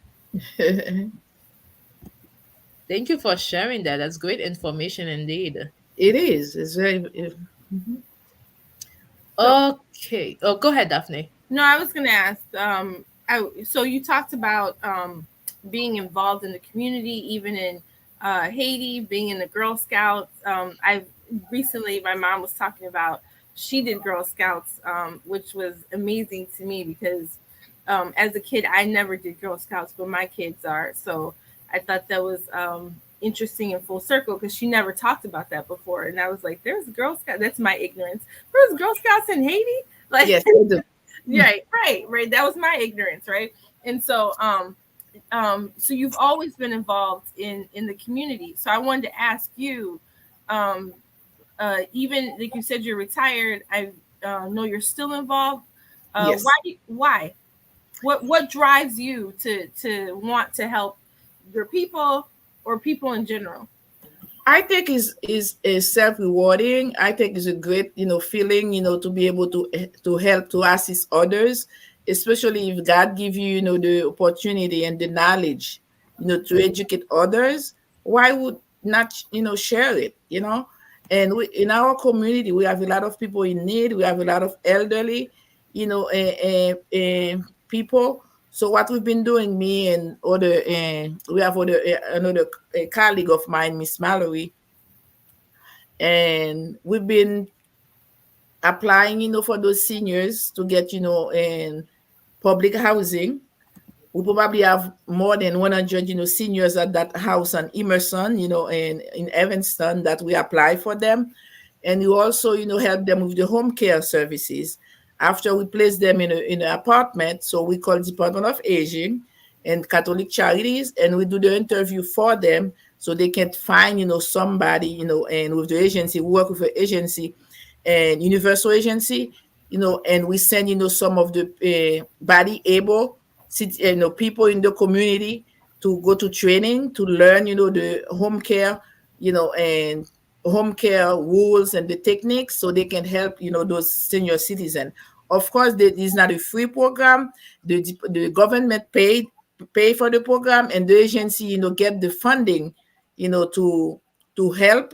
A: Thank you for sharing that. That's great information indeed.
C: It is. It's very.
A: Okay. Oh, go ahead, Daphnée.
B: No, I was going to ask. So you talked about being involved in the community, even in Haiti, being in the Girl Scouts. Recently, my mom was talking about she did Girl Scouts, which was amazing to me because as a kid, I never did Girl Scouts, but my kids are. So I thought that was interesting and full circle because she never talked about that before. And I was like, there's Girl Scouts. That's my ignorance. There's Girl Scouts in Haiti? Like,
C: yes, they do.
B: Right. That was my ignorance, right? And so so you've always been involved in the community. So I wanted to ask you, even like you said you're retired, I know you're still involved.
C: Yes.
B: Why? What drives you to want to help your people or people in general?
C: I think is self-rewarding. I think it's a great, feeling, to be able to help, to assist others, especially if God give you, the opportunity and the knowledge, to educate others. Why would not, share it, And in our community, we have a lot of people in need. We have a lot of elderly, people. So what we've been doing, me and other, we have another colleague of mine, Miss Mallory, and we've been applying, for those seniors to get, in public housing. We probably have more than 100, seniors at that house on Emerson, and in Evanston that we apply for them. And we also, help them with the home care services. After we place them in an apartment, so we call Department of Aging and Catholic Charities, and we do the interview for them so they can find, somebody, and with the agency, we work with the agency and universal agency, and we send, some of the body able people in the community to go to training to learn, the home care, and home care rules and the techniques so they can help, those senior citizens. Of course, this is not a free program. The government pay for the program, and the agency, get the funding, to help,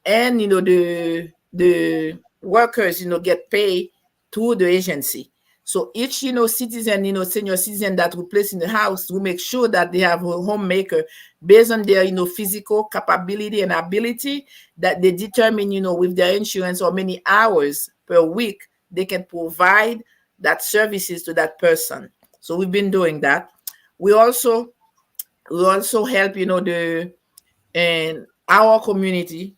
C: and the workers, get paid to the agency. So each, citizen, senior citizen that we place in the house, we make sure that they have a homemaker based on their, physical capability and ability, that they determine, with their insurance how many hours per week they can provide that services to that person. So we've been doing that. We also help, the and our community,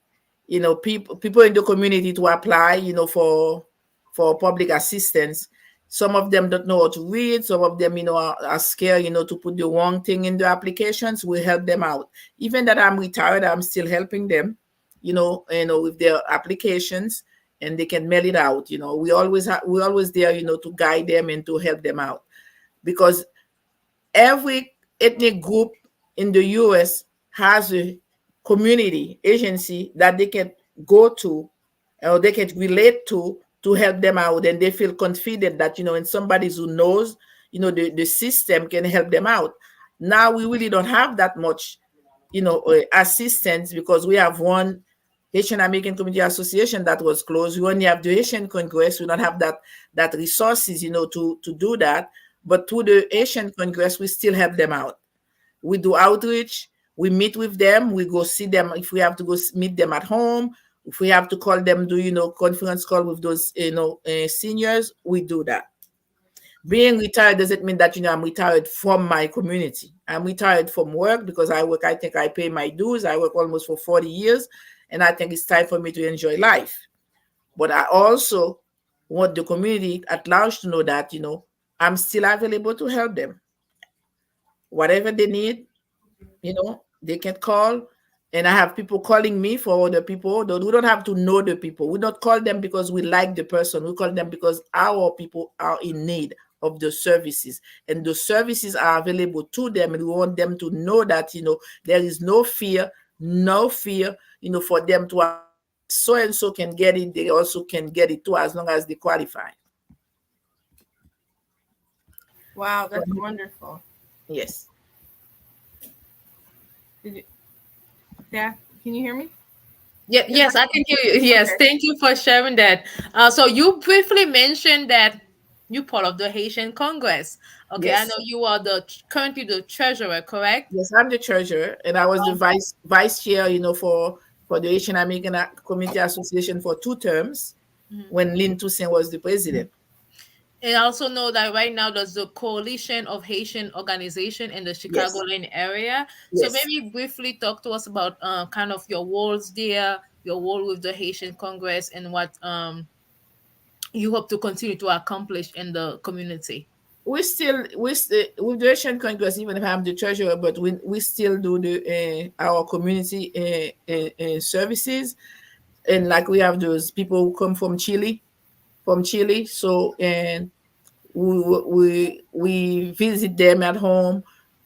C: people in the community to apply, for public assistance. Some of them don't know how to read. Some of them, are scared, to put the wrong thing in the applications. We help them out. Even that I'm retired, I'm still helping them, with their applications, and they can mail it out. We always there, to guide them and to help them out, because every ethnic group in the US has a community agency that they can go to, or they can relate to help them out, and they feel confident that, and somebody who knows, the system can help them out. Now we really don't have that much, assistance, because we have one Haitian American Community Association that was closed. We only have the Haitian Congress. We don't have that resources, to do that. But through the Haitian Congress, we still help them out. We do outreach. We meet with them. We go see them. If we have to go meet them at home, if we have to call them, do, conference call with those, seniors, we do that. Being retired doesn't mean that, I'm retired from my community. I'm retired from work because I work. I think I pay my dues. I work almost for 40 years, and I think it's time for me to enjoy life. But I also want the community at large to know that, I'm still available to help them. Whatever they need, they can call. And I have people calling me for other people. We don't have to know the people. We don't call them because we like the person. We call them because our people are in need of the services. And the services are available to them. And we want them to know that, there is no fear, for them to apply. So and so can get it. They also can get it too, as long as they qualify.
B: Wow, that's wonderful.
C: Yes.
B: Can you hear me?
A: Yeah, yes, I can hear you. Yes,
B: Okay.
A: thank you for sharing that. So you briefly mentioned that you part of the Haitian Congress. Okay, I know
C: Yes.
A: you are currently the treasurer, correct?
C: Yes, I'm the treasurer, and I was the vice chair, for the Haitian American Community Association for 2 terms when Lynn Toussaint was the president.
A: And I also know that right now there's the Coalition of Haitian Organization in the
C: Yes.
A: Chicagoland area. So
C: Yes.
A: maybe briefly talk to us about kind of your roles there, your role with the Haitian Congress, and what you hope to continue to accomplish in the community.
C: We still with the Haitian Congress, even if I'm the treasurer, but we still do the our community services, and like we have those people who come from Chile. So, and we visit them at home.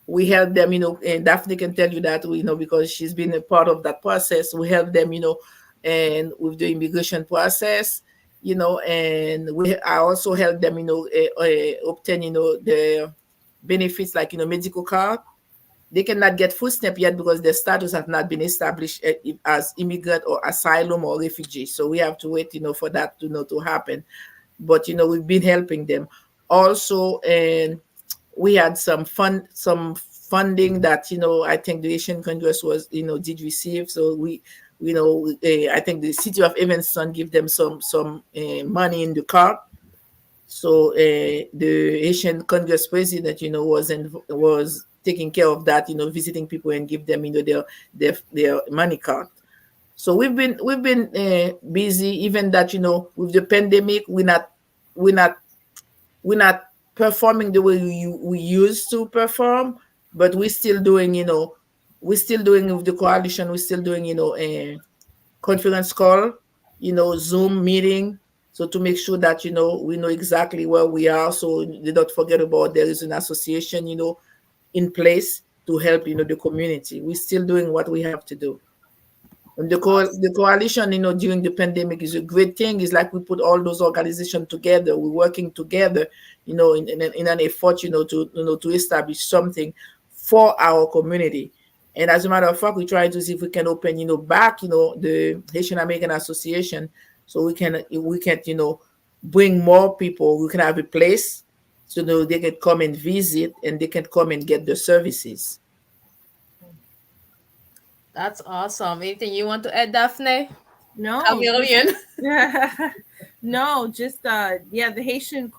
C: We help them, and Daphne can tell you that, because she's been a part of that process. We help them, and with the immigration process, and I also help them, obtain, the benefits, like, medical card. They cannot get food stamp yet because their status has not been established as immigrant or asylum or refugee. So we have to wait, for that to happen. But we've been helping them also, and we had some funding that, I think the Asian Congress was, did receive. So I think the city of Evanston give them some money in the cart. So the Haitian Congress president, was taking care of that, visiting people and give them, their money card. So we've been busy. Even that, with the pandemic, we're not we're not performing the way we used to perform, but we're still doing with the coalition. We're still doing, a conference call, Zoom meeting, so to make sure that, we know exactly where we are, so they don't forget about there is an association, in place to help, the community. We're still doing what we have to do. And the coalition, during the pandemic is a great thing. It's like we put all those organizations together. We're working together, in an effort, to establish something for our community. And as a matter of fact, we try to see if we can open, back, the Haitian American Association, so we can, bring more people. We can have a place, so they can come and visit, and they can come and get the services.
A: That's awesome. Anything you want to add, Daphnée
B: No,
A: Camilien?
B: no, just yeah, the Haitian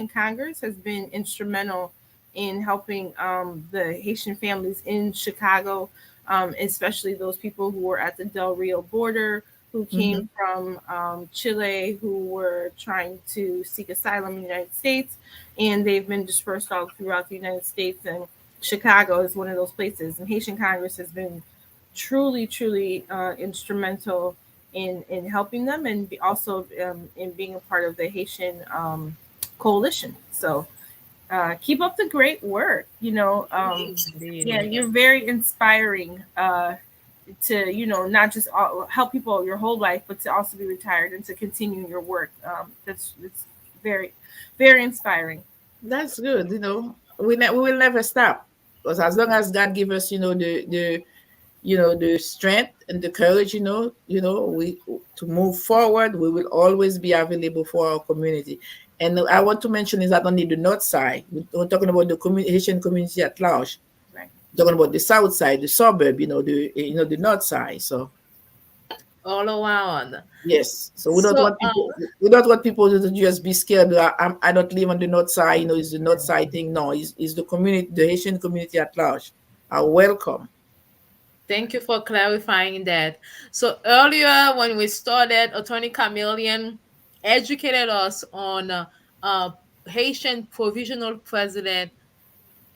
B: Congress has been instrumental in helping the Haitian families in Chicago, especially those people who were at the Del Rio border, who
C: Mhm.
B: came from Chile, who were trying to seek asylum in the United States, and they've been dispersed all throughout the United States. And Chicago is one of those places. And Haitian Congress has been truly, truly instrumental in helping them, and also in being a part of the Haitian coalition. So keep up the great work. Yeah,
A: Indeed.
B: you're very inspiring to not just help people your whole life, but to also be retired and to continue your work. That's very, very inspiring.
C: That's good. We will never stop, because as long as God give us, the strength and the courage, we to move forward, we will always be available for our community. And I want to mention is that only the north side. We're talking about the Haitian community at large.
B: Right.
C: Talking about the south side, the suburb, the north side. So
A: All around.
C: yes, so
A: So,
C: we don't want people to just be scared. I don't live on the north side. It's the north side thing. No, it's the community, the Haitian community at large are welcome.
A: thank you for clarifying that. So earlier when we started, Attorney Camilien educated us on uh, Haitian Provisional President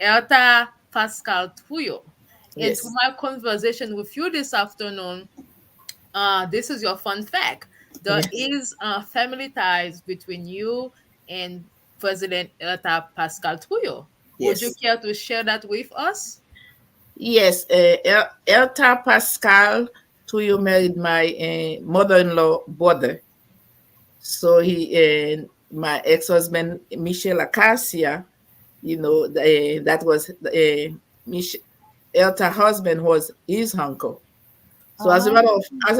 A: Ertha Pascal-Trouillot. And through
C: Yes,
A: my conversation with you this afternoon, this is your fun fact. There
C: yes,
A: is family ties between you and President Ertha Pascal-Trouillot. Would you
C: yes,
A: care to share that with us?
C: yes. Erta Pascal Tuyo married my mother-in-law brother. So my ex-husband Michel Acacia, that was Mich- Elta husband was his uncle. So
B: Oh,
C: as a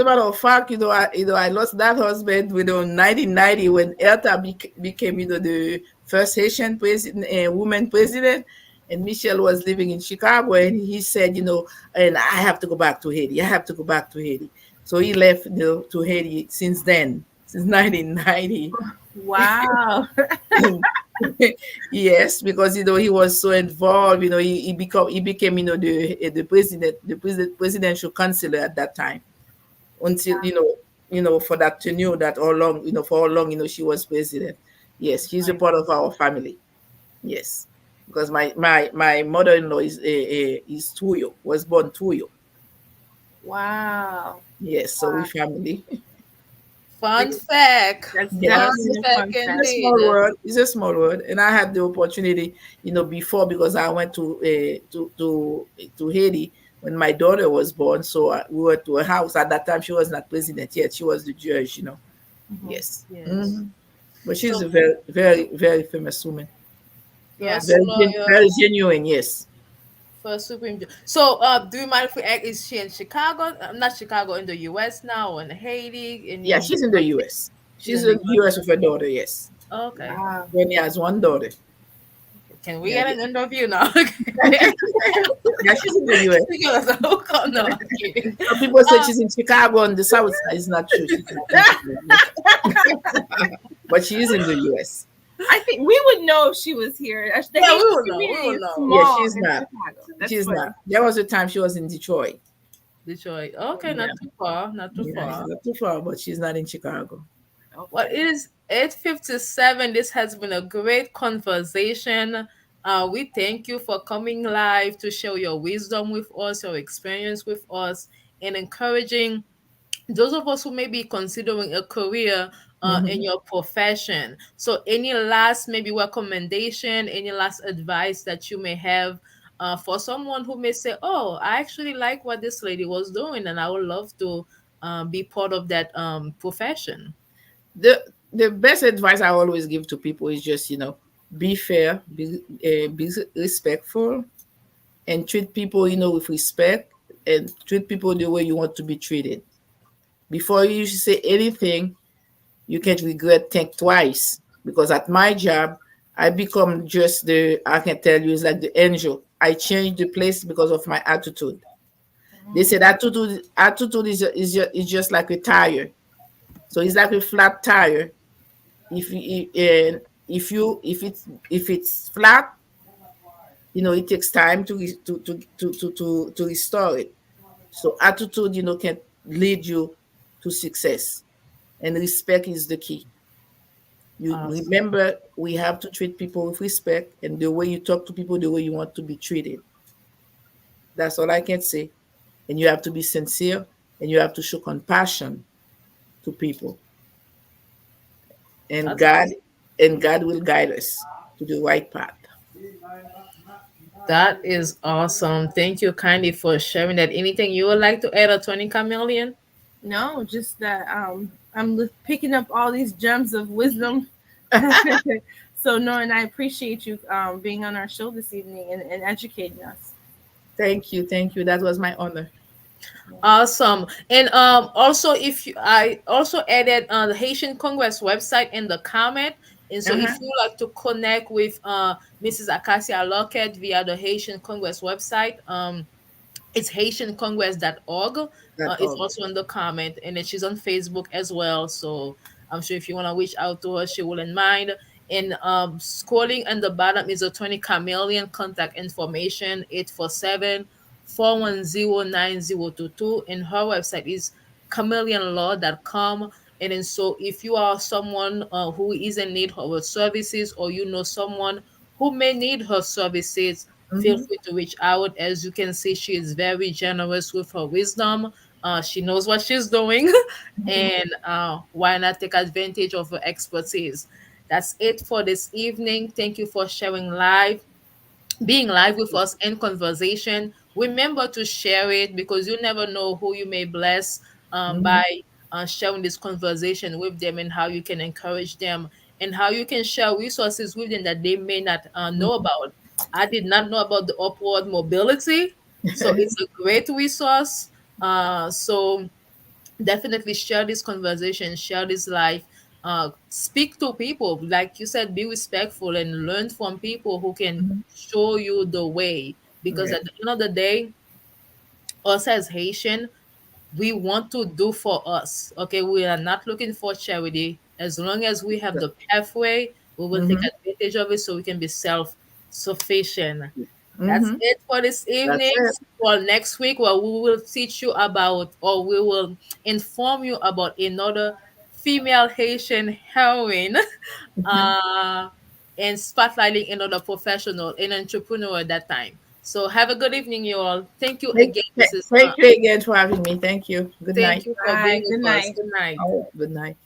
C: matter of fact, I lost that husband with 1990 when Erta became, the first Haitian president, woman president, and Michelle was living in Chicago, and he said, and I have to go back to Haiti. I have to go back to Haiti. So he left, to Haiti since then, since 1990.
B: wow.
C: Yes, because he was so involved. He became the president, presidential counselor at that time, until for that tenure, that all long for how long she was president. Yes, he's a
B: Right.
C: part of our family. Yes, because my mother-in-law is Tuyo, was born Tuyo.
B: Wow.
C: Yes, so we
B: Wow.
C: family.
A: Fun fact.
B: That's
C: Yes,
A: Fun
B: definitely a
A: fact
B: fun
C: it's
B: fact.
C: a small
A: indeed.
C: world. It's a small world, and I had the opportunity, before, because I went to Haiti when my daughter was born. So we went to her house. At that time, she was not president yet; she was the judge.
B: Mhm.
C: Yes,
A: Yes.
C: but she's
A: So
C: a very, very, very famous woman.
B: Yeah.
A: first lawyer,
C: Very genuine. Yes,
A: first Supreme Judge. So do you mind if we ask, is she in Chicago? Not Chicago, in the US now, or in Haiti?
C: yeah,
A: Any
C: she's in the U.S.
A: she's
C: She's
A: in the
C: in the
A: US.
C: U.S. with her daughter. Yes,
A: Okay.
B: Wow.
C: Granny has one daughter.
A: Can we
C: Yeah,
A: get an interview now?
C: yeah, she's in the US.
A: Give us a hook. No, I'm kidding.
C: Some people say
A: Uh,
C: she's in Chicago on the south side. It's not true. She's not in Chicago. But she is in the US.
B: I think we would know if she was here. The
A: yeah, we
B: Haitian
A: will know. We
B: community
A: will
B: is
A: know.
C: Yeah,
B: small
C: she's
B: in
C: not.
B: Chicago. That's
C: She's
B: funny.
C: not. There was a time she was in Detroit.
A: Detroit. Okay, not
C: Yeah,
A: too far. Not too
C: yeah, she's
A: far.
C: not too far, but she's not in Chicago.
A: Well,
B: Okay.
A: it is 8:57. This has been a great conversation. We thank you for coming live to share your wisdom with us, your experience with us, and encouraging those of us who may be considering a career in
C: Mhm.
A: your profession. So, any last maybe recommendation, any last advice that you may have for someone who may say, "Oh, I actually like what this lady was doing, and I would love to be part of that profession."
C: The best advice I always give to people is just be fair, be respectful, and treat people with respect, and treat people the way you want to be treated. Before you should say anything, you can't regret think twice, because at my job I become just the I can tell you it's like the angel. I changed the place because of my attitude. They said attitude is just like a tire. So it's like a flat tire. If it's flat, it takes time to restore it. So attitude, can lead you to success, and respect is the key. You
A: Awesome.
C: remember, we have to treat people with respect, and the way you talk to people, the way you want to be treated. That's all I can say. And you have to be sincere, and you have to show compassion to people, and
A: That's
C: God
A: awesome.
C: and God will guide us to the right path.
A: That is awesome. Thank you kindly for sharing that. Anything you would like to add, Attorney Chameleon?
B: No, just that picking up all these gems of wisdom. So no, and I appreciate you being on our show this evening and educating us.
C: Thank you. That was my honor.
A: Awesome. And also if you, I also added the Haitian Congress website in the comment. And so
C: Uh-huh.
A: if you like to connect with Mrs. Acacia-Luckett via the Haitian Congress website, it's haitiancongress.org.
C: That
A: It's
C: all.
A: also in the comment, and then she's on Facebook as well. So I'm sure if you want to reach out to her, she wouldn't mind. And scrolling on the bottom is a 20 chameleon contact information 847-410-9022. And her website is chameleonlaw.com. And then so if you are someone who is in need of her services, or you know someone who may need her services, feel
C: Mm-hmm.
A: free to reach out. As you can see, she is very generous with her wisdom. She knows what she's doing, and why not take advantage of her expertise? That's it for this evening. Thank you for sharing live being live with us in conversation. Remember to share it, because you never know who you may bless
C: Mm-hmm.
A: by sharing this conversation with them, and how you can encourage them, and how you can share resources with them that they may not know about. I did not know about the upward mobility, so it's a great resource. So definitely share this conversation, share this life, speak to people, like you said, be respectful and learn from people who can
C: Mm-hmm.
A: show you the way, because
C: Yeah.
A: at the end of the day, us as Haitian, we want to do for us. Okay, we are not looking for charity. As long as we have the pathway, we will take
C: Mm-hmm.
A: advantage of it so we can be self-sufficient. That's
C: Mm-hmm.
A: it for this
C: That's
A: evening.
C: it.
A: For next week, well, we will teach you about, or we will inform you about another female Haitian heroine, uh, and spotlighting another professional, an entrepreneur at that time. So have a good evening, you all. Thank you
C: Thank,
A: again. This
C: thank
A: is
C: thank you again for having me. Thank you. Good
A: thank
C: night.
A: you for being
B: Bye. Good
A: with us.
B: night.
A: Good night.
C: All right. Good night.